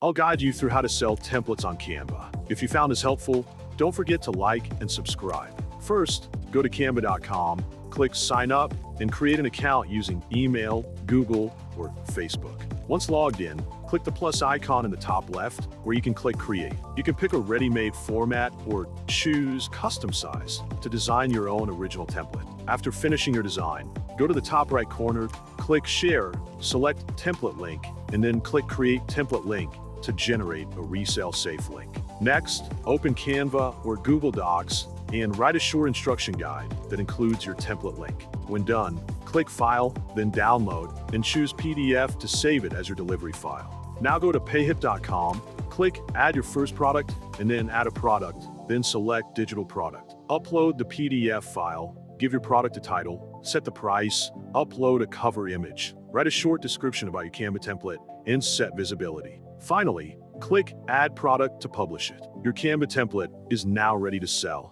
I'll guide you through how to sell templates on Canva. If you found this helpful, don't forget to like and subscribe. First, go to canva.com, click sign up, and create an account using email, Google, or Facebook. Once logged in, click the plus icon in the top left where you can click create. You can pick a ready-made format or choose custom size to design your own original template. After finishing your design, go to the top right corner, click share, select template link, and then click create template link to generate a resale safe link. Next, open Canva or Google Docs and write a short instruction guide that includes your template link. When done, click File, then Download, and choose PDF to save it as your delivery file. Now go to 𝗕𝗂𝘀𝗀𝗀𝘀, click Add your first product, and then Add a product, then select Digital Product. Upload the PDF file, give your product a title, set the price, upload a cover image, write a short description about your Canva template, and set visibility. Finally, click Add Product to publish it. Your Canva template is now ready to sell.